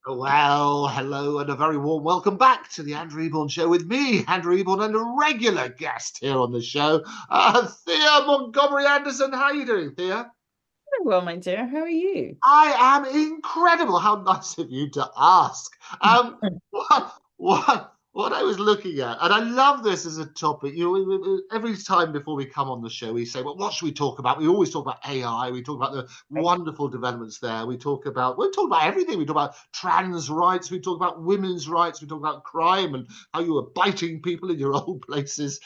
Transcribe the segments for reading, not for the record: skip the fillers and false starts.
Well, hello and a very warm welcome back to the Andrew Eborn Show with me, Andrew Eborn, and a regular guest here on the show, Thea Montgomerie Anderson. How are you doing, Thea? Very well, my dear. How are you? I am incredible. How nice of you to ask. What I was looking at, and I love this as a topic. Every time before we come on the show, we say, "Well, what should we talk about?" We always talk about AI. We talk about the Right. wonderful developments there. We talk about everything. We talk about trans rights. We talk about women's rights. We talk about crime and how you were biting people in your old places.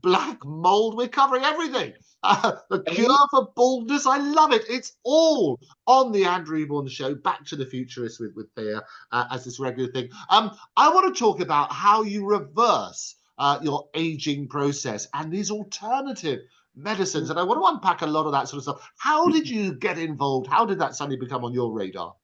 Black mold. We're covering everything. The Right. cure for baldness. I love it. It's all on the Andrew Eborn Show, Back to the Futurist with Thea as this regular thing. I want to talk about how you reverse your aging process and these alternative medicines. And I want to unpack a lot of that sort of stuff. How did you get involved? How did that suddenly become on your radar?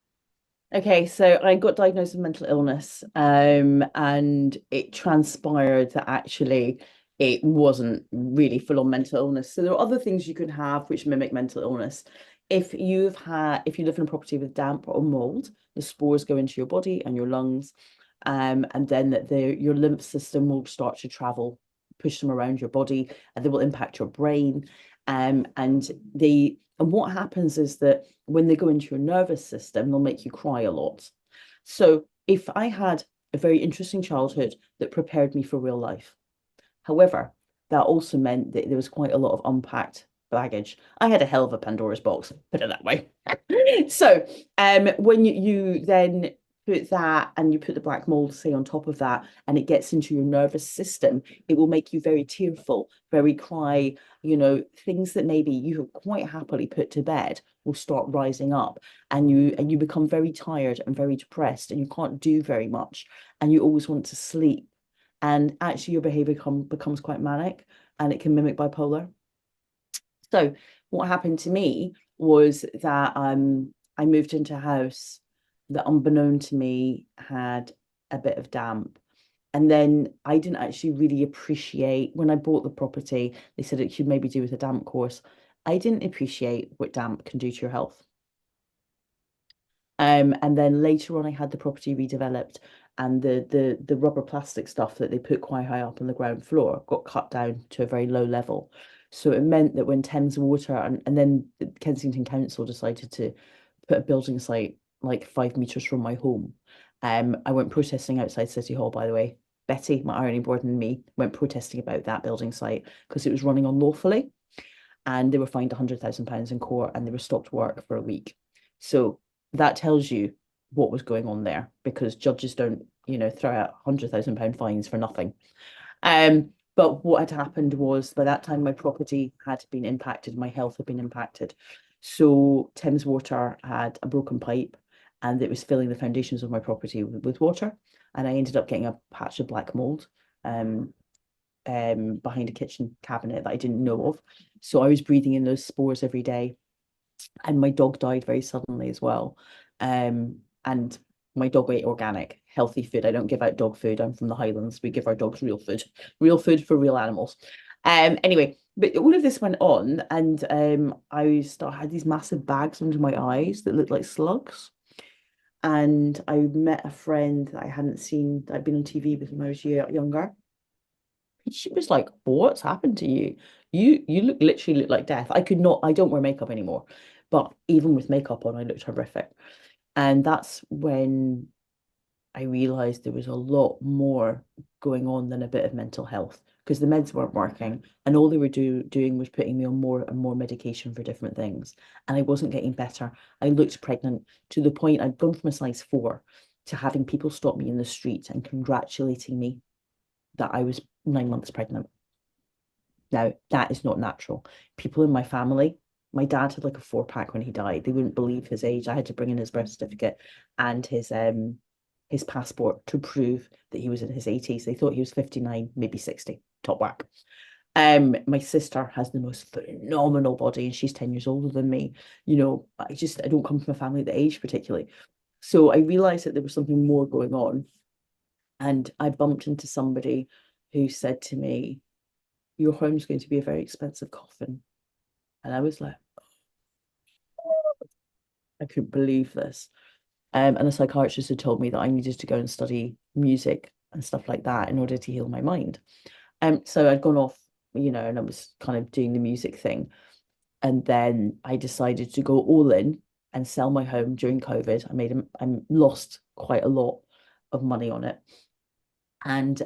Okay, so I got diagnosed with mental illness, and it transpired that actually it wasn't really full-on mental illness. So there are other things you can have which mimic mental illness. If you live in a property with damp or mold, the spores go into your body and your lungs, and then your lymph system will start to travel, push them around your body, and they will impact your brain. And what happens is that when they go into your nervous system, they'll make you cry a lot. So if I had a very interesting childhood that prepared me for real life, however, that also meant that there was quite a lot of unpacked baggage. I had a hell of a Pandora's box, put it that way. So, when you then put that and you put the black mold, say, on top of that, and it gets into your nervous system, it will make you very tearful, very cry, things that maybe you have quite happily put to bed will start rising up, and you become very tired and very depressed, and you can't do very much, and you always want to sleep. And actually your behavior becomes quite manic, and it can mimic bipolar. So what happened to me was that I moved into a house that, unbeknown to me, had a bit of damp. And then I didn't actually really appreciate, when I bought the property, they said it should maybe do with a damp course. I didn't appreciate what damp can do to your health. And then later on, I had the property redeveloped, and the rubber plastic stuff that they put quite high up on the ground floor got cut down to a very low level. So it meant that when Thames Water and then the Kensington Council decided to put a building site like 5 meters from my home, I went protesting outside City Hall, by the way. Betty, my ironing board, and me went protesting about that building site because it was running unlawfully, and they were fined £100,000 in court, and they were stopped work for a week. So that tells you what was going on there, because judges don't, throw out £100,000 fines for nothing. But what had happened was, by that time my property had been impacted, my health had been impacted. So Thames Water had a broken pipe, and it was filling the foundations of my property with water. And I ended up getting a patch of black mold. Um, behind a kitchen cabinet that I didn't know of. So I was breathing in those spores every day. And my dog died very suddenly as well. And my dog ate organic, healthy food. I don't give out dog food. I'm from the Highlands. We give our dogs real food for real animals. Anyway, but all of this went on, and had these massive bags under my eyes that looked like slugs. And I met a friend that I hadn't seen, that I'd been on TV with when I was younger. She was like, "What's happened to you? You literally look like death." I don't wear makeup anymore, but even with makeup on, I looked horrific. And that's when I realized there was a lot more going on than a bit of mental health, because the meds weren't working, and all they were doing was putting me on more and more medication for different things. And I wasn't getting better. I looked pregnant, to the point I'd gone from a size 4 to having people stop me in the street and congratulating me that I was 9 months pregnant. Now, that is not natural. People in my family, my dad had like a 4 pack when he died. They wouldn't believe his age. I had to bring in his birth certificate and his passport to prove that he was in his 80s. They thought he was 59, maybe 60, top whack. My sister has the most phenomenal body, and she's 10 years older than me. I don't come from a family that age particularly. So I realized that there was something more going on. And I bumped into somebody who said to me, "Your home's going to be a very expensive coffin." And I was like, I couldn't believe this. And a psychiatrist had told me that I needed to go and study music and stuff like that in order to heal my mind. So I'd gone off, and I was kind of doing the music thing. And then I decided to go all in and sell my home during COVID. I lost quite a lot of money on it. And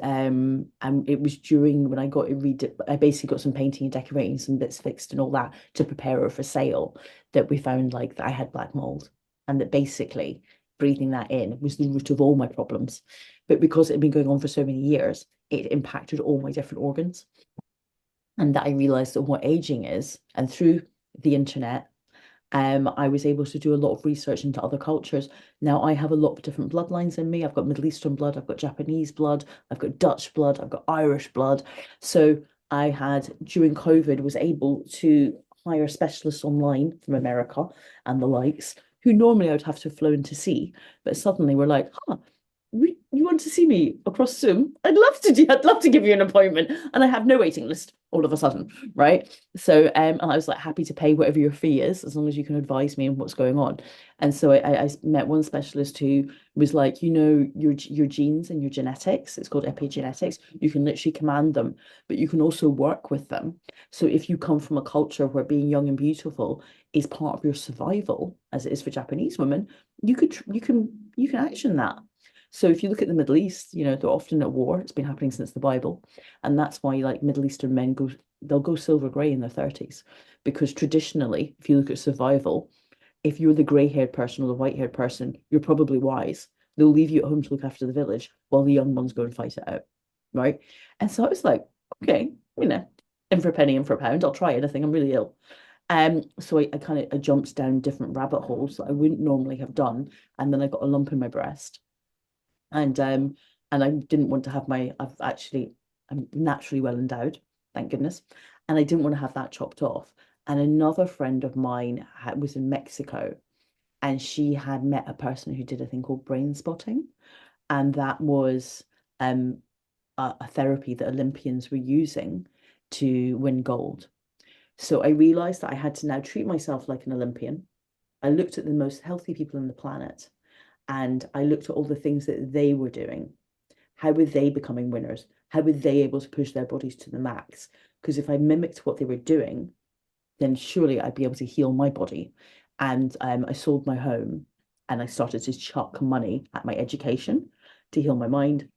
it was during when I got it I basically got some painting and decorating, some bits fixed and all that to prepare it for sale, that we found like that I had black mold, and that basically breathing that in was the root of all my problems. But because it had been going on for so many years, it impacted all my different organs. And that I realized that what aging is, and through the internet, I was able to do a lot of research into other cultures. Now I have a lot of different bloodlines in me. I've got Middle Eastern blood, I've got Japanese blood, I've got Dutch blood, I've got Irish blood. So I had, during COVID, was able to hire specialists online from America and the likes, who normally I would have to have flown to see, but suddenly we're like, huh, you want to see me across Zoom? I'd love to give you an appointment. And I have no waiting list all of a sudden, right? So and I was like happy to pay whatever your fee is, as long as you can advise me on what's going on. And so I met one specialist who was like, your genes and your genetics, it's called epigenetics, you can literally command them, but you can also work with them. So if you come from a culture where being young and beautiful is part of your survival, as it is for Japanese women, you can action that. So if you look at the Middle East, they're often at war. It's been happening since the Bible. And that's why like Middle Eastern men they'll go silver grey in their 30s. Because traditionally, if you look at survival, if you're the grey-haired person or the white-haired person, you're probably wise. They'll leave you at home to look after the village while the young ones go and fight it out. Right. And so I was like, okay, in for a penny, in for a pound, I'll try anything. I'm really ill. So I jumped down different rabbit holes that I wouldn't normally have done. And then I got a lump in my breast. And I didn't want to have I'm naturally well endowed, thank goodness, and I didn't want to have that chopped off. And another friend of mine was in Mexico, and she had met a person who did a thing called brain spotting, and that was a therapy that Olympians were using to win gold. So I realized that I had to now treat myself like an Olympian. I looked at the most healthy people on the planet, and I looked at all the things that they were doing. How were they becoming winners? How were they able to push their bodies to the max? Because if I mimicked what they were doing, then surely I'd be able to heal my body. And I sold my home, and I started to chuck money at my education to heal my mind.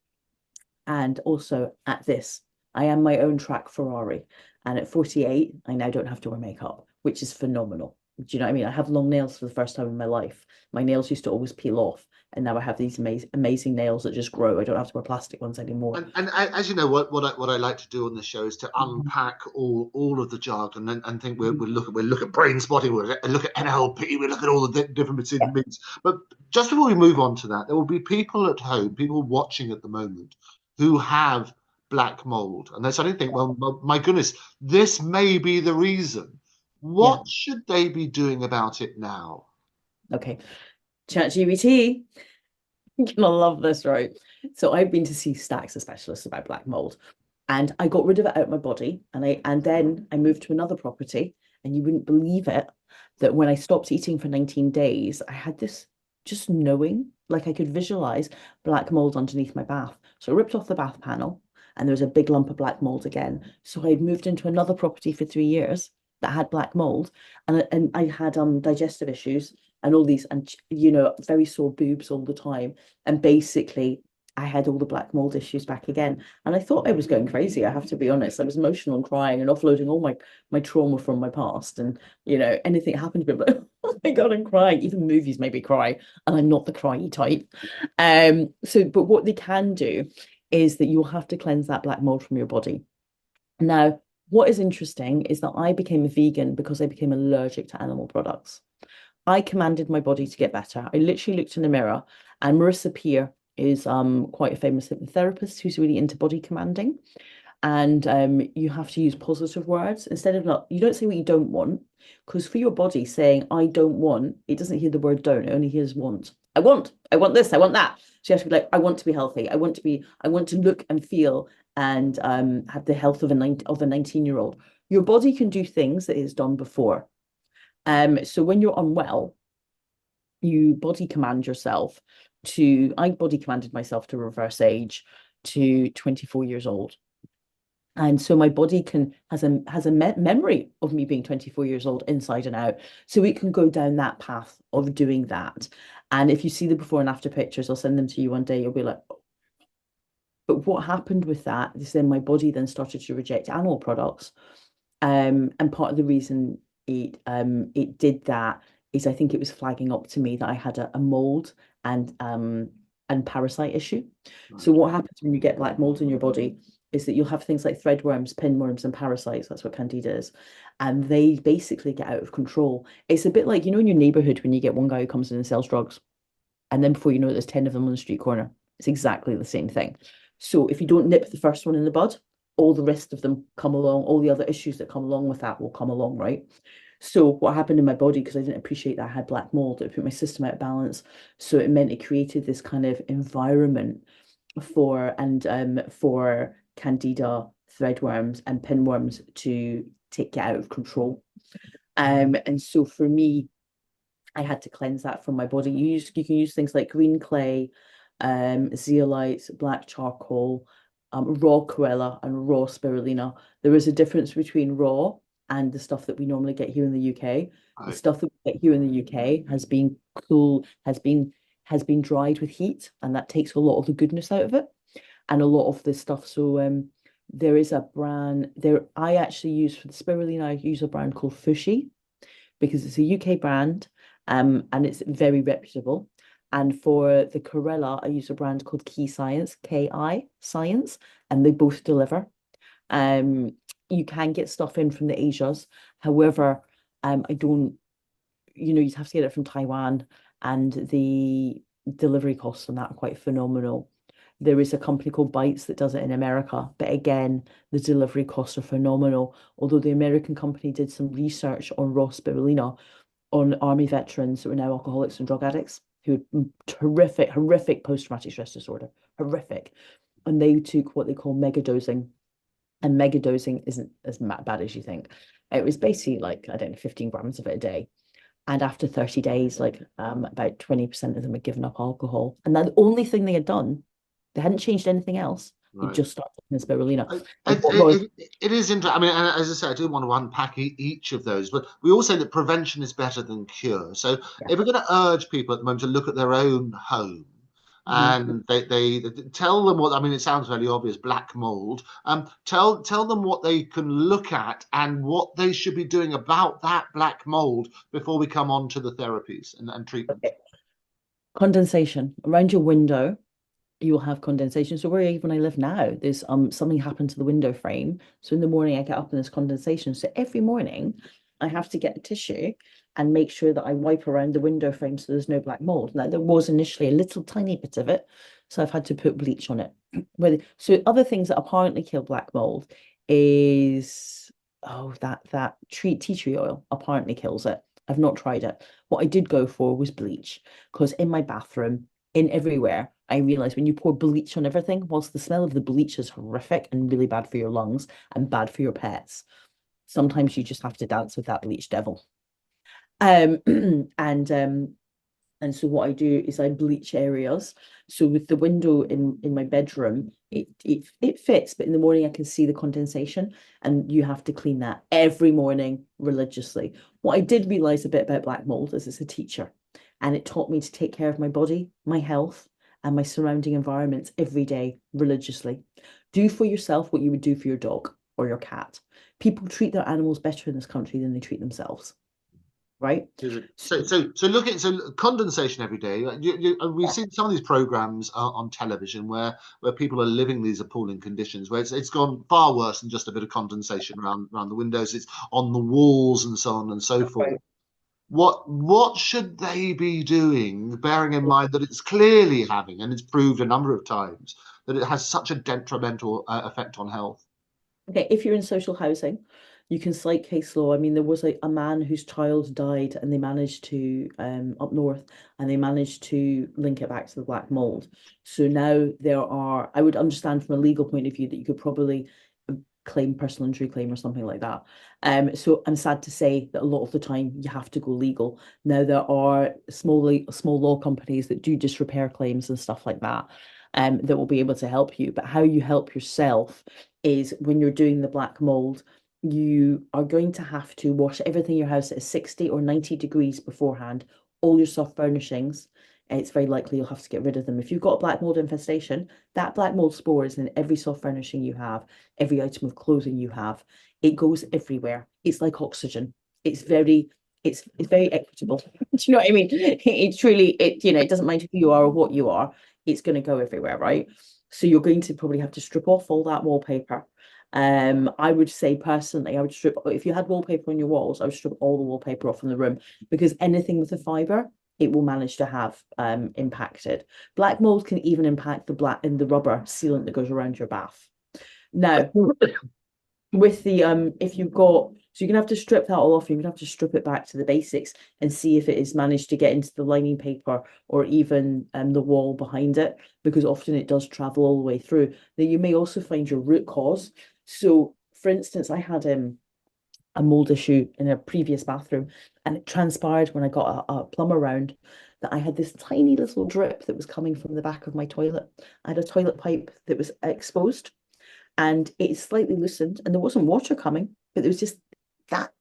And also at this, I am my own track Ferrari. And at 48, I now don't have to wear makeup, which is phenomenal. Do you know what I mean? I have long nails for the first time in my life. My nails used to always peel off, and now I have these amazing nails that just grow. I don't have to wear plastic ones anymore. And as you know, what I like to do on the show is to Mhm. unpack all of the jargon and think Mhm. we'll look at brain spotting, we'll look at NLP, we'll look at all the different bits Yeah. and bits. But just before we move on to that, there will be people at home, people watching at the moment, who have black mold, and they're starting to think, well, my goodness, this may be the reason. Yeah. What should they be doing about it now? Okay. ChatGPT. You're gonna love this, right? So I've been to see stacks of specialists about black mold, and I got rid of it out of my body, and then I moved to another property, and you wouldn't believe it, that when I stopped eating for 19 days, I had this just knowing, like I could visualize black mold underneath my bath. So I ripped off the bath panel, and there was a big lump of black mold again. So I'd moved into another property for 3 years that had black mold, and I had digestive issues and all these, and very sore boobs all the time. And basically, I had all the black mold issues back again. And I thought I was going crazy, I have to be honest. I was emotional and crying and offloading all my trauma from my past. And, anything that happened to me, I'm like, oh my God, I'm crying. Even movies made me cry. And I'm not the cryy type. But what they can do is that you'll have to cleanse that black mold from your body. Now, what is interesting is that I became a vegan because I became allergic to animal products. I commanded my body to get better. I literally looked in the mirror, and Marissa Peer is quite a famous hypnotherapist who's really into body commanding. And you have to use positive words instead of not, you don't say what you don't want, because for your body saying I don't want, it doesn't hear the word don't, it only hears want. I want this, I want that. So you have to be like, I want to be healthy. I want to look and feel and have the health of a 19-year-old. Your body can do things that it's done before. So when you're unwell, you body command yourself to, I body commanded myself to reverse age to 24 years old. And so my body can has a memory of me being 24 years old inside and out. So it can go down that path of doing that. And if you see the before and after pictures, I'll send them to you one day. You'll be like, but what happened with that is then my body then started to reject animal products. And part of the reason it did that is I think it was flagging up to me that I had a mold and parasite issue. So Right. what happens when you get black mold in your body is that you'll have things like threadworms, pinworms, and parasites. That's what candida is. And they basically get out of control. It's a bit like, in your neighborhood when you get one guy who comes in and sells drugs, and then before you know it, there's 10 of them on the street corner. It's exactly the same thing. So if you don't nip the first one in the bud, all the rest of them come along, all the other issues that come along with that will come along, right? So what happened in my body, because I didn't appreciate that I had black mold, it put my system out of balance. So it meant it created this kind of environment for candida, threadworms, and pinworms to get out of control. And so for me, I had to cleanse that from my body. You can use things like green clay, zeolite, black charcoal, raw chlorella, and raw spirulina. There is a difference between raw and the stuff that we normally get here in the UK. The Right. stuff that we get here in the UK has been cool, has been dried with heat, and that takes a lot of the goodness out of it and a lot of this stuff. So there is a brand there I actually use for the spirulina, I use a brand called Fushi because it's a UK brand, and it's very reputable. And for the Corella, I use a brand called Key Science, KI Science, and they both deliver. Um, you can get stuff in from the Asias. However, I don't, you'd have to get it from Taiwan, and the delivery costs on that are quite phenomenal. There is a company called Bites that does it in America, but again, the delivery costs are phenomenal. Although the American company did some research on raw spirulina on army veterans who are now alcoholics and drug addicts who had horrific, horrific post-traumatic stress disorder, horrific. And they took what they call megadosing, and megadosing isn't as bad as you think. It was basically like, I don't know, 15 grams of it a day. And after 30 days, like about 20% of them had given up alcohol. And then the only thing they had done, they hadn't changed anything else. They Right. just started taking spirulina. It, And what was, it is interesting. I mean, and as I say, I do want to unpack each of those, but we all say that prevention is better than cure. So yeah. if we're going to urge people at the moment to look at their own home Mhm. and they tell them what, I mean, it sounds very obvious, black mold. Tell them what they can look at and what they should be doing about that black mold before we come on to the therapies and treatment. Okay. Condensation around your window, you will have condensation. So where even I live now, there's something happened to the window frame. So in the morning I get up and there's condensation. So every morning I have to get a tissue and make sure that I wipe around the window frame so there's no black mold. Now there was initially a little tiny bit of it, so I've had to put bleach on it. So other things that apparently kill black mold is that tea tree oil apparently kills it. I've not tried it. What I did go for was bleach because in my bathroom, in everywhere, I realized when you pour bleach on everything, whilst the smell of the bleach is horrific and really bad for your lungs and bad for your pets, sometimes you just have to dance with that bleach devil. Um, and um, and so what I do is I bleach areas. So with the window in my bedroom, it fits, but in the morning I can see the condensation, and you have to clean that every morning religiously. What I did realize a bit about black mold is it's a teacher, and it taught me to take care of my body, my health, and my surrounding environments every day religiously. Do for yourself what you would do for your dog or your cat. People treat their animals better in this country than they treat themselves, right? Is it? So, So look at condensation every day. We've yeah, seen some of these programs on television where people are living these appalling conditions, where it's gone far worse than just a bit of condensation around the windows. It's on the walls and so on and so forth. right. What should they be doing, bearing in mind that it's clearly having, and it's proved a number of times, that it has such a detrimental effect on health? Okay, if you're in social housing, you can cite case law. I mean, there was a man whose child died, and they managed to up north, and they managed to link it back to the black mold. So now there are, I would understand from a legal point of view that you could probably claim, personal injury claim or something like that. So I'm sad to say that a lot of the time you have to go legal. Now there are small law companies that do disrepair claims and stuff like that, that will be able to help you. But how you help yourself is when you're doing the black mold, you are going to have to wash everything in your house at 60 or 90 degrees beforehand, all your soft furnishings. It's very likely you'll have to get rid of them. If you've got a black mold infestation, that black mold spore is in every soft furnishing you have, every item of clothing you have. It goes everywhere. It's like oxygen. It's very equitable. Do you know what I mean? It truly, it doesn't mind who you are or what you are. It's going to go everywhere, right? So you're going to probably have to strip off all that wallpaper. I would say personally, I would strip, if you had wallpaper on your walls, I would strip all the wallpaper off in the room, because anything with a fiber, it will manage to have impacted. Black mold can even impact the rubber sealant that goes around your bath. Now, with the if you've got, so you're gonna have to strip that all off, you're gonna have to strip it back to the basics and see if it has managed to get into the lining paper or even the wall behind it, because often it does travel all the way through. Then you may also find your root cause. So for instance, I had a mold issue in a previous bathroom, and it transpired when I got a plumber around that I had this tiny little drip that was coming from the back of my toilet. I had a toilet pipe that was exposed, and it slightly loosened, and there wasn't water coming, but there was just that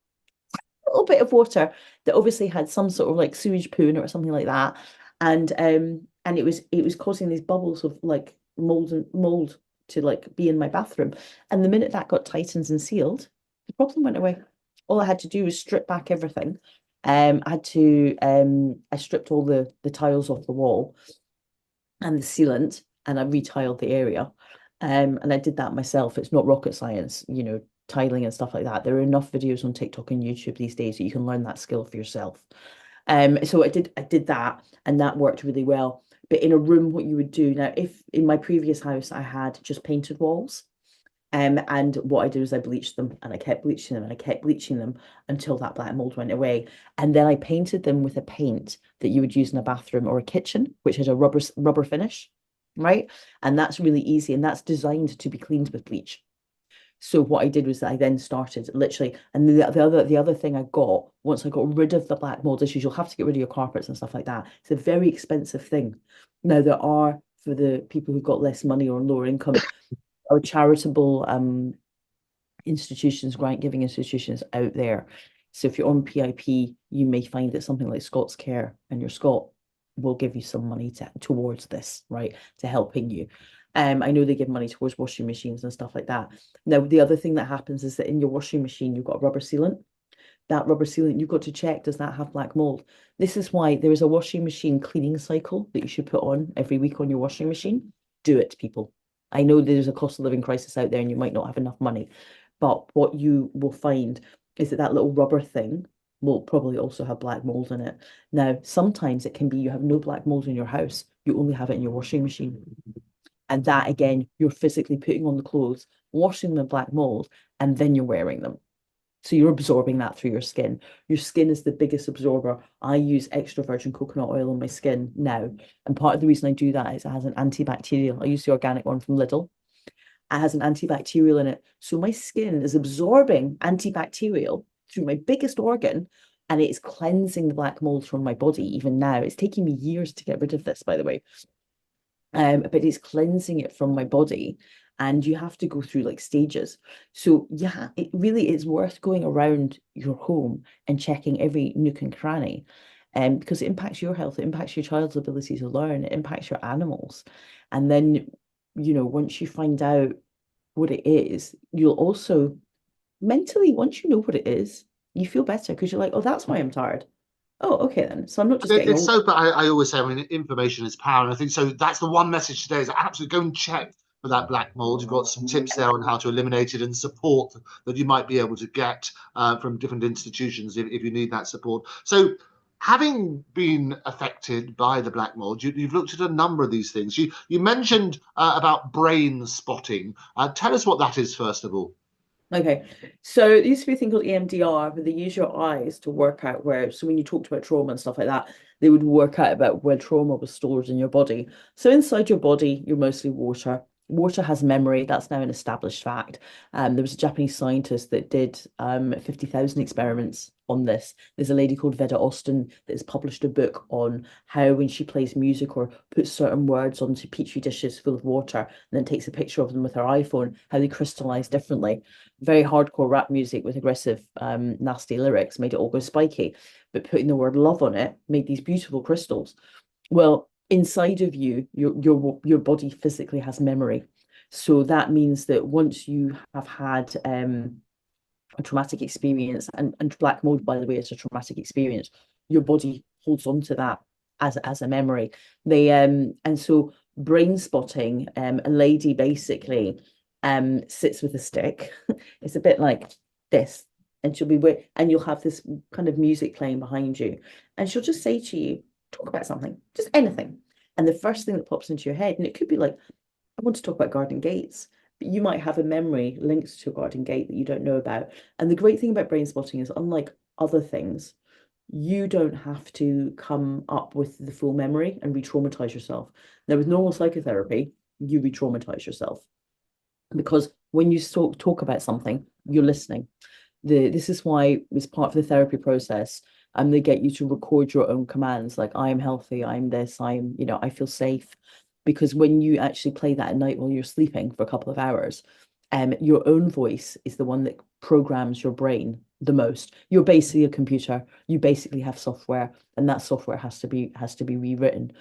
little bit of water that obviously had some sort of like sewage poo in it or something like that. And it was causing these bubbles of like mold to like be in my bathroom. And the minute that got tightened and sealed, the problem went away. All I had to do was strip back everything. I stripped all the tiles off the wall and the sealant, and I retiled the area. And I did that myself. It's not rocket science, tiling and stuff like that. There are enough videos on TikTok and YouTube these days that you can learn that skill for yourself. So I did that, and that worked really well. But in a room, what you would do now, if in my previous house I had just painted walls, and what I did was I bleached them, and I kept bleaching them, and I kept bleaching them until that black mold went away. And then I painted them with a paint that you would use in a bathroom or a kitchen, which had a rubber finish, right? And that's really easy, and that's designed to be cleaned with bleach. So what I did was I then started literally, and the other thing I got once I got rid of the black mold issues, you'll have to get rid of your carpets and stuff like that. It's a very expensive thing. Now there are, for the people who've got less money or lower income, or charitable institutions, grant giving institutions out there. So if you're on PIP, you may find that something like Scots Care and your Scot will give you some money towards this, right, to helping you. I know they give money towards washing machines and stuff like that. Now, the other thing that happens is that in your washing machine, you've got a rubber sealant. That rubber sealant, you've got to check, does that have black mold? This is why there is a washing machine cleaning cycle that you should put on every week on your washing machine. Do it, people. I know there's a cost of living crisis out there and you might not have enough money, but what you will find is that little rubber thing will probably also have black mold in it. Now, sometimes it can be you have no black mold in your house, you only have it in your washing machine. And that, again, you're physically putting on the clothes, washing them in black mold, and then you're wearing them. So you're absorbing that through your skin. Your skin is the biggest absorber. I use extra virgin coconut oil on my skin now. And part of the reason I do that is it has an antibacterial. I use the organic one from Lidl. It has an antibacterial in it. So my skin is absorbing antibacterial through my biggest organ, and it is cleansing the black mold from my body even now. It's taking me years to get rid of this, by the way. But it's cleansing it from my body, and you have to go through like stages. So yeah, it really is worth going around your home and checking every nook and cranny, because it impacts your health, it impacts your child's ability to learn, it impacts your animals. And then, once you find out what it is, you'll also mentally, once you know what it is, you feel better because you're like, oh, that's why I'm tired. Oh, okay then. So I'm not just getting It's old. so, but I always say, I mean, information is power. And I think so. That's the one message today is absolutely go and check for that black mold. You've got some tips there on how to eliminate it and support that you might be able to get from different institutions if you need that support. So, having been affected by the black mold, you've looked at a number of these things. You mentioned about brain spotting. Tell us what that is, first of all. Okay, so it used to be a thing called EMDR, where they use your eyes to work out where. So when you talked about trauma and stuff like that, they would work out about where trauma was stored in your body. So inside your body, you're mostly water. Water has memory. That's now an established fact. There was a Japanese scientist that did 50,000 experiments on this. There's a lady called Veda Austin that has published a book on how when she plays music or puts certain words onto petri dishes full of water and then takes a picture of them with her iPhone, how they crystallize differently. Very hardcore rap music with aggressive, nasty lyrics made it all go spiky, but putting the word love on it made these beautiful crystals. Well, inside of you, your body physically has memory. So that means that once you have had a traumatic experience, and black mold, by the way, is a traumatic experience, your body holds on to that as a memory. They and so brain spotting, a lady basically sits with a stick. It's a bit like this, and and you'll have this kind of music playing behind you, and she'll just say to you, talk about something, just anything. And the first thing that pops into your head, and it could be like, I want to talk about garden gates, but you might have a memory linked to a garden gate that you don't know about. And the great thing about brain spotting is, unlike other things, you don't have to come up with the full memory and re-traumatize yourself. Now, with normal psychotherapy, you re-traumatize yourself because when you talk about something, you're listening. This is why it's part of the therapy process. And they get you to record your own commands, like I am healthy, I'm this, I feel safe. Because when you actually play that at night while you're sleeping for a couple of hours, your own voice is the one that programs your brain the most. You're basically a computer. You basically have software, and that software has to be rewritten.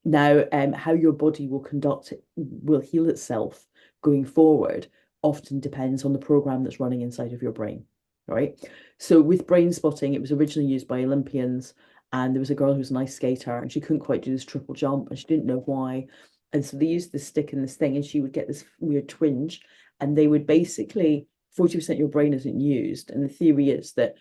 Now, how your body will heal itself going forward often depends on the program that's running inside of your brain, right? So with brain spotting, it was originally used by Olympians, and there was a girl who was an ice skater, and she couldn't quite do this triple jump, and she didn't know why. And so they used this stick and this thing, and she would get this weird twinge, and they would basically 40% of your brain isn't used, and the theory is that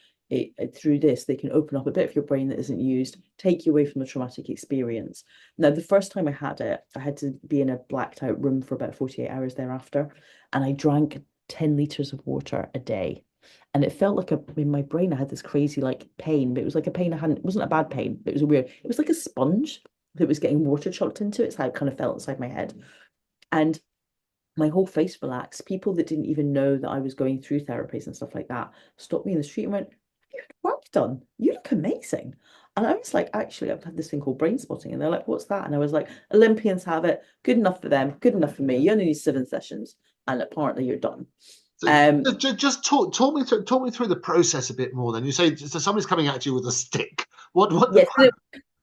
through this, they can open up a bit of your brain that isn't used, take you away from the traumatic experience. Now, the first time I had it, I had to be in a blacked out room for about 48 hours thereafter, and I drank 10 liters of water a day. And it felt like in my brain, I had this crazy like pain, but it was like a pain it wasn't a bad pain, but it was a weird, it was like a sponge that was getting water chucked into it. It's how it kind of felt inside my head. And my whole face relaxed. People that didn't even know that I was going through therapies and stuff like that stopped me in the street and went, "You had work done. You look amazing." And I was like, actually, I've had this thing called brain spotting. And they're like, "What's that?" And I was like, "Olympians have it. Good enough for them. Good enough for me. You only need 7 sessions. And apparently you're done." So Um, just talk me through the process a bit more. Then you say so somebody's coming at you with a stick. What the yes.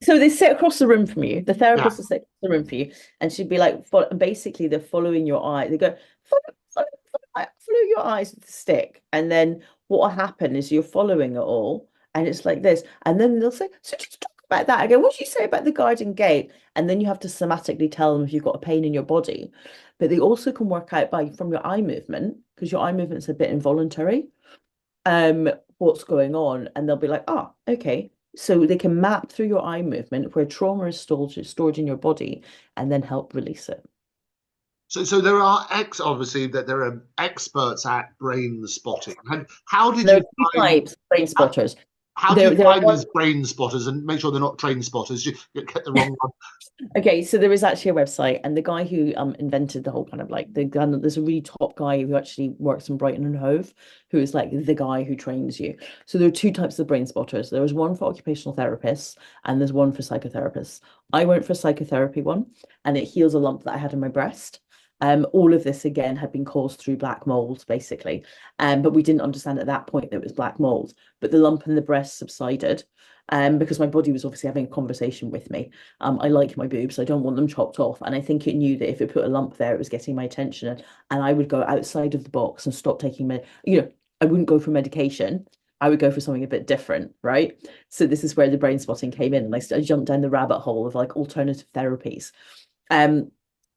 So they sit across the room from you. The yeah. therapist will sit across the room for you, and she'd be like, basically, they're following your eye. They go, follow your eyes with the stick, and then what will happen is you're following it all, and it's like this, and then they'll say, "So just talk about that again. What do you say about the garden gate?" And then you have to somatically tell them if you've got a pain in your body, but they also can work out from your eye movement, because your eye movement's a bit involuntary, um, what's going on, and they'll be like, "Oh, okay." So they can map through your eye movement where trauma is stored in your body and then help release it. So there are obviously that there are experts at brain spotting. And how did There are you two find types of brain how, spotters. how do you There are find one. these brain spotters and make sure they're not train spotters? You get the wrong one. Okay, so there is actually a website, and the guy who invented the whole kind of like there's a really top guy who actually works in Brighton and Hove, who is like the guy who trains you. So there are two types of brain spotters. There is one for occupational therapists, and there's one for psychotherapists. I went for a psychotherapy one, and it heals a lump that I had in my breast. All of this again had been caused through black mold, basically. But we didn't understand at that point that it was black mold. But the lump in the breast subsided, because my body was obviously having a conversation with me. I like my boobs. I don't want them chopped off. And I think it knew that if it put a lump there, it was getting my attention. And I would go outside of the box and stop taking I wouldn't go for medication. I would go for something a bit different, right? So this is where the brain spotting came in. And I jumped down the rabbit hole of like alternative therapies. Um,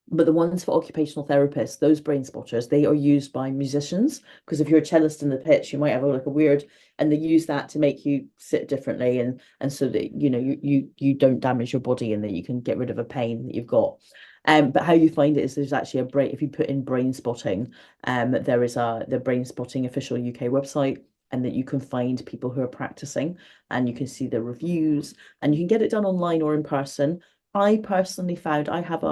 but the ones for occupational therapists, those brain spotters, they are used by musicians, because if you're a cellist in the pitch, you might have like a weird, and they use that to make you sit differently, and so that you don't damage your body, and that you can get rid of a pain that you've got. But how you find it is there's actually a brain, if you put in brain spotting, there is the brain spotting official UK website, and that you can find people who are practicing, and you can see their reviews, and you can get it done online or in person. I personally found I have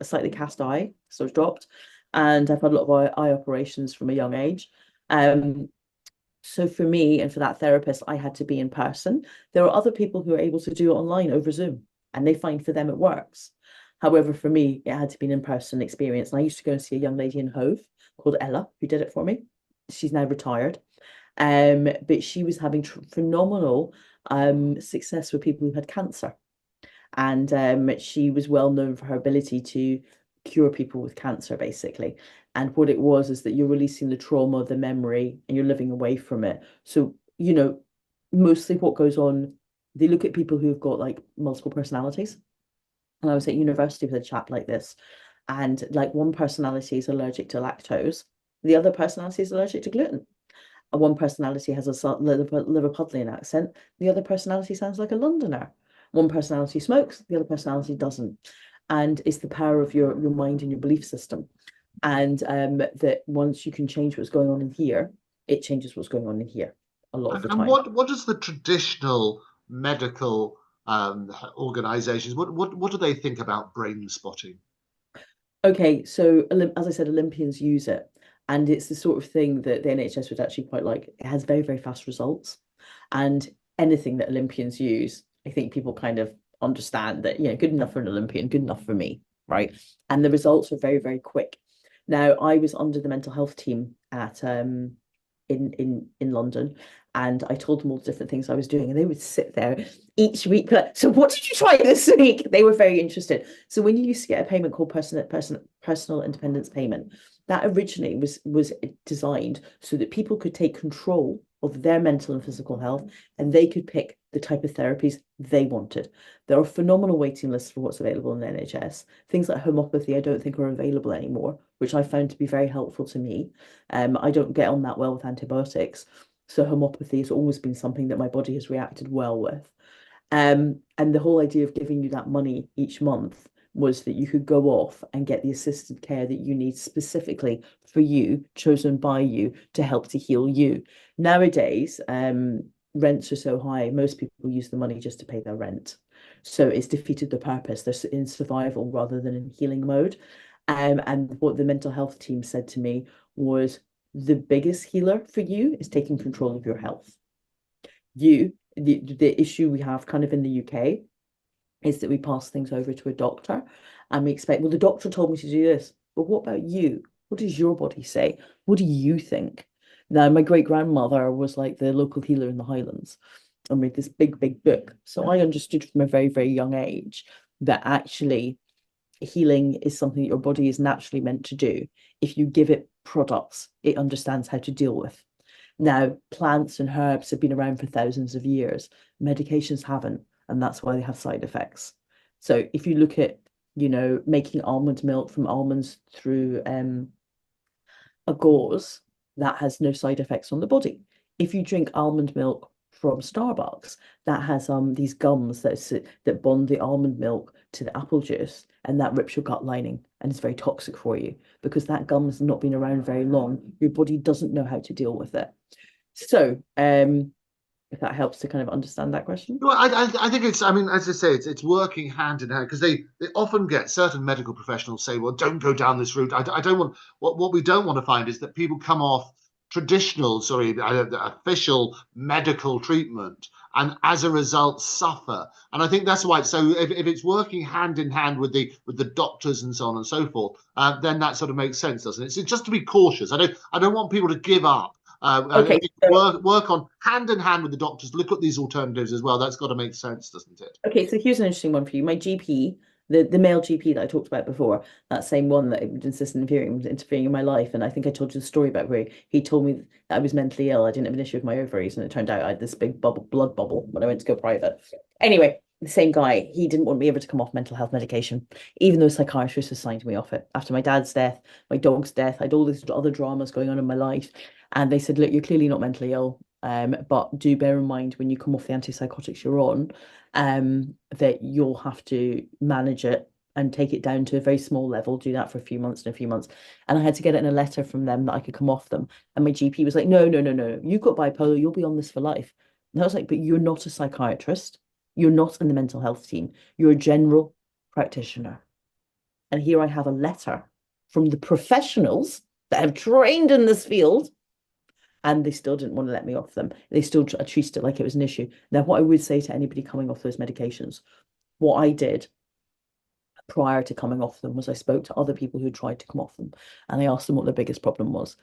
a slightly cast eye, so it's dropped, and I've had a lot of eye operations from a young age. Um, so for me and for that therapist, I had to be in person. There are other people who are able to do it online over Zoom, and they find for them it works. However, for me, it had to be an in-person experience. And I used to go and see a young lady in Hove called Ella, who did it for me. She's now retired. But she was having phenomenal success with people who had cancer. And she was well known for her ability to cure people with cancer, basically. And what it was is that you're releasing the trauma, the memory, and you're living away from it. So, mostly what goes on, they look at people who've got like multiple personalities. And I was at university with a chap like this, and like one personality is allergic to lactose, the other personality is allergic to gluten. And one personality has a Liverpudlian accent, the other personality sounds like a Londoner. One personality smokes, the other personality doesn't. And it's the power of your mind and your belief system. And that once you can change what's going on in here, it changes what's going on in here a lot of the And time. what does the traditional medical organizations, what do they think about brain spotting? Okay, so as I said, Olympians use it, and it's the sort of thing that the NHS would actually quite like. It has very, very fast results, and anything that Olympians use, I think people kind of understand that, good enough for an Olympian, good enough for me, right? And the results are very, very quick. Now, I was under the mental health team at in London, and I told them all the different things I was doing, and they would sit there each week like, so what did you try this week? They were very interested. So when you used to get a payment called personal independence payment, that originally was designed so that people could take control of their mental and physical health, and they could pick the type of therapies they wanted. There are phenomenal waiting lists for what's available in the NHS. Things like homeopathy, I don't think are available anymore, which I found to be very helpful to me. I don't get on that well with antibiotics. So homeopathy has always been something that my body has reacted well with. And the whole idea of giving you that money each month was that you could go off and get the assisted care that you need specifically for you, chosen by you to help to heal you. Nowadays, rents are so high, most people use the money just to pay their rent. So it's defeated the purpose. They're in survival rather than in healing mode. And what the mental health team said to me was the biggest healer for you is taking control of your health. The issue we have kind of in the UK is that we pass things over to a doctor and we expect, well, the doctor told me to do this, but what about you? What does your body say? What do you think? Now, my great grandmother was like the local healer in the Highlands and read this big, big book. So I understood from a very, very young age that actually healing is something that your body is naturally meant to do. If you give it products, it understands how to deal with. Now, plants and herbs have been around for thousands of years. Medications haven't, and that's why they have side effects. So if you look at, making almond milk from almonds through a gauze, that has no side effects on the body. If you drink almond milk from Starbucks, that has these gums that bond the almond milk to the apple juice, and that rips your gut lining and is very toxic for you because that gum has not been around very long. Your body doesn't know how to deal with it. So, if that helps to kind of understand that question. Well, I think it's, I mean, as I say, it's working hand in hand because they often get certain medical professionals say, well, don't go down this route. I don't want, what we don't want to find is that people come off official medical treatment and as a result suffer. And I think that's why. So if it's working hand in hand with the doctors and so on and so forth, then that sort of makes sense, doesn't it? So just to be cautious. I don't want people to give up. Okay, Work on hand in hand with the doctors. Look at these alternatives as well. That's got to make sense, doesn't it? okay, so here's an interesting one for you. My GP, the male GP that I talked about before, that same one that would insist on interfering in my life, and I think I told you the story about where he told me that I was mentally ill. I didn't have an issue with my ovaries, and it turned out I had this big blood bubble when I went to go private. Anyway, the same guy, he didn't want me ever to come off mental health medication, even though a psychiatrist has signed me off it. After my dad's death, my dog's death, I had all these other dramas going on in my life. And they said, look, you're clearly not mentally ill, but do bear in mind when you come off the antipsychotics you're on, that you'll have to manage it and take it down to a very small level, do that for a few months and a few months. And I had to get it in a letter from them that I could come off them. And my GP was like, no, no, no, no, you've got bipolar, you'll be on this for life. And I was like, but you're not a psychiatrist. You're not in the mental health team. You're a general practitioner. And here I have a letter from the professionals that have trained in this field, and they still didn't want to let me off them. They still treated it like it was an issue. Now, what I would say to anybody coming off those medications, what I did prior to coming off them was I spoke to other people who tried to come off them, and I asked them what their biggest problem was.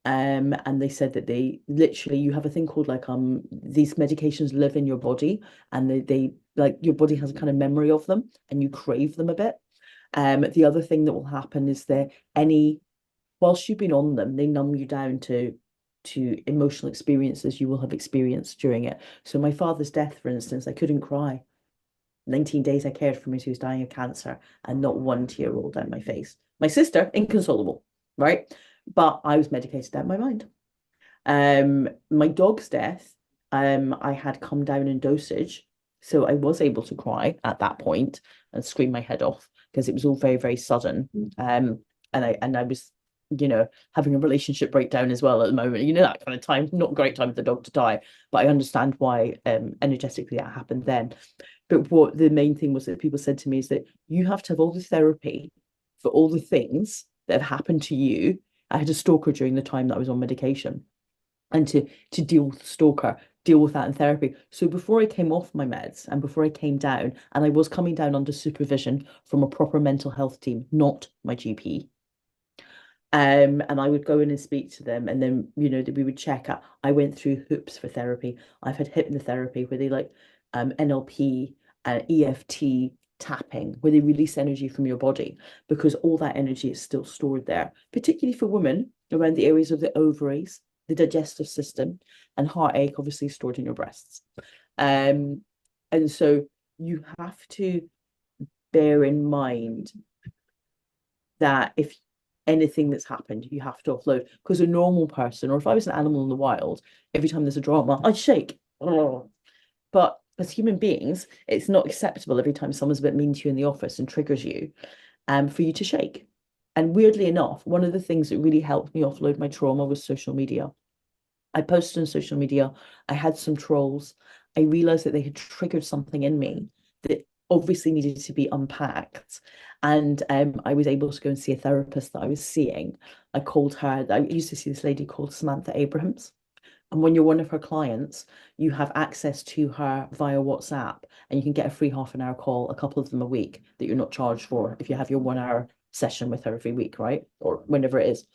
And they said that they literally, you have a thing called like these medications live in your body, and they like your body has a kind of memory of them, and you crave them a bit. The other thing that will happen is that whilst you've been on them, they numb you down to emotional experiences you will have experienced during it. So my father's death, for instance, I couldn't cry. 19 days I cared for him as he was dying of cancer, and not one tear rolled down my face. My sister, inconsolable, right? But I was medicated out of my mind. My dog's death, I had come down in dosage, so I was able to cry at that point and scream my head off because it was all very, very sudden. And I was, having a relationship breakdown as well at the moment. That kind of time, not a great time for the dog to die, but I understand why energetically that happened then. But what the main thing was that people said to me is that you have to have all the therapy for all the things that have happened to you. I had a stalker during the time that I was on medication, and to deal with the stalker, deal with that in therapy. So before I came off my meds and before I came down, and I was coming down under supervision from a proper mental health team, not my GP. And I would go in and speak to them, and then that we would check out. I went through hoops for therapy. I've had hypnotherapy where they like NLP and EFT tapping, where they release energy from your body, because all that energy is still stored there, particularly for women around the areas of the ovaries, the digestive system, and heartache, obviously stored in your breasts. And so you have to bear in mind that if anything that's happened, you have to offload. Because a normal person, or if I was an animal in the wild, every time there's a drama, I'd shake. Oh. But as human beings, it's not acceptable every time someone's a bit mean to you in the office and triggers you, for you to shake. And weirdly enough, one of the things that really helped me offload my trauma was social media. I posted on social media. I had some trolls. I realized that they had triggered something in me that obviously needed to be unpacked. And I was able to go and see a therapist that I was seeing. I called her. I used to see this lady called Samantha Abrahams. And when you're one of her clients, you have access to her via WhatsApp, and you can get a free half-an-hour call, a couple of them a week, that you're not charged for if you have your 1 hour session with her every week, right? Or whenever it is.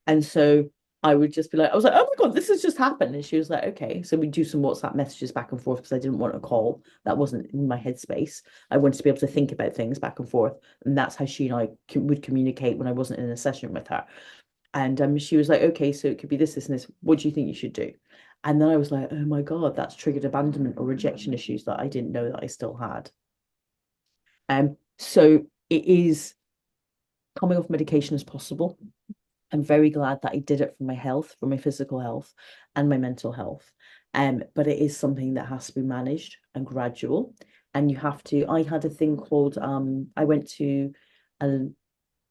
And so I would just be like, I was like, oh my God, this has just happened. And she was like, okay. So we do some WhatsApp messages back and forth because I didn't want a call. That wasn't in my headspace. I wanted to be able to think about things back and forth. And that's how she and I would communicate when I wasn't in a session with her. And she was like, okay, so it could be this, this, and this. What do you think you should do? And then I was like, oh my God, that's triggered abandonment or rejection issues that I didn't know that I still had. So it is coming off medication as possible. I'm very glad that I did it for my health, for my physical health and my mental health. But it is something that has to be managed and gradual. And you have to, I had a thing called, I went to a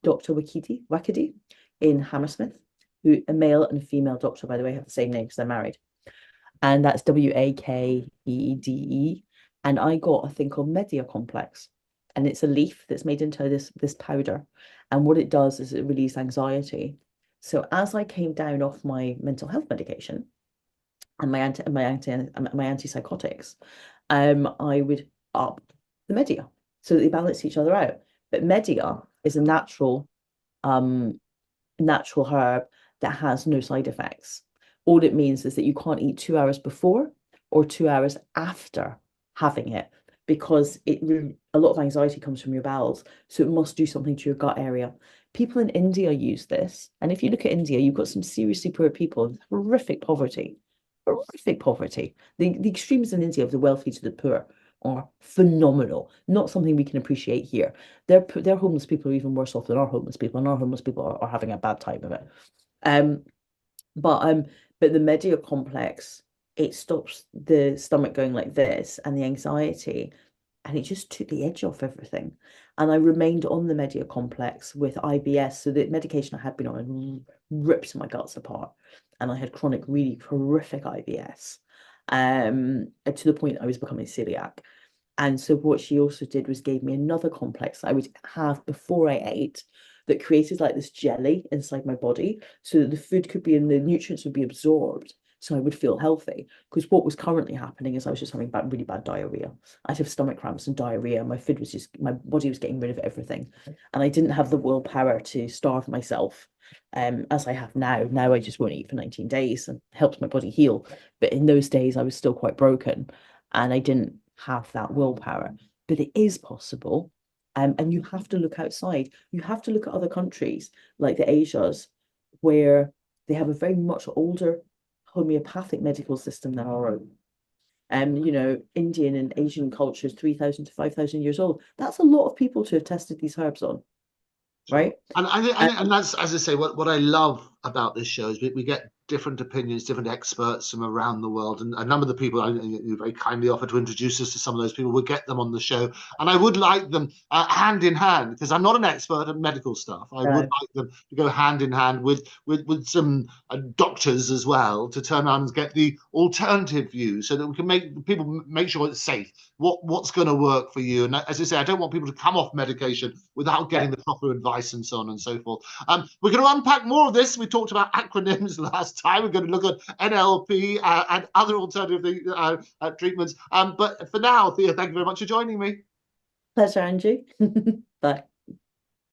Dr. Wakidi in Hammersmith, who a male and a female doctor, by the way, have the same name because they're married. And that's Wakeede. And I got a thing called Media Complex. And it's a leaf that's made into this powder. And what it does is it relieves anxiety. So as I came down off my mental health medication and my antipsychotics, I would up the Media so that they balance each other out. But Media is a natural herb that has no side effects. All it means is that you can't eat 2 hours before or 2 hours after having it, because a lot of anxiety comes from your bowels. So it must do something to your gut area. People in India use this. And if you look at India, you've got some seriously poor people, horrific poverty. The extremes in India of the wealthy to the poor are phenomenal. Not something we can appreciate here. Their homeless people are even worse off than our homeless people, and our homeless people are having a bad time of it. But the Media Complex, it stops the stomach going like this and the anxiety, and it just took the edge off everything. And I remained on the Media Complex with IBS, so the medication I had been on ripped my guts apart, and I had chronic, really horrific IBS, to the point I was becoming celiac. And so what she also did was gave me another complex I would have before I ate that created like this jelly inside my body so that the food could be and the nutrients would be absorbed so I would feel healthy. Because what was currently happening is I was just having really bad diarrhea. I'd have stomach cramps and diarrhea. My body was getting rid of everything. And I didn't have the willpower to starve myself as I have now. Now I just won't eat for 19 days and helps my body heal. But in those days I was still quite broken and I didn't have that willpower. But it is possible. And you have to look outside. You have to look at other countries like the Asias, where they have a very much older homeopathic medical system than our own. Indian and Asian cultures, 3,000 to 5,000 years old. That's a lot of people to have tested these herbs on, Sure. right? And that's, as I say, what I love about this show is we get different opinions, different experts from around the world. And a number of the people you very kindly offered to introduce us to some of those people, we'll get them on the show. And I would like them hand in hand, because I'm not an expert at medical stuff. I would like them to go hand in hand with some doctors as well to turn around and get the alternative view so that we can make sure it's safe. What's going to work for you? And as I say, I don't want people to come off medication without getting the proper advice and so on and so forth. We're going to unpack more of this. We talked about acronyms last time. We're going to look at NLP and other alternative treatments. But for now, Thea, thank you very much for joining me. Pleasure, Angie. Bye.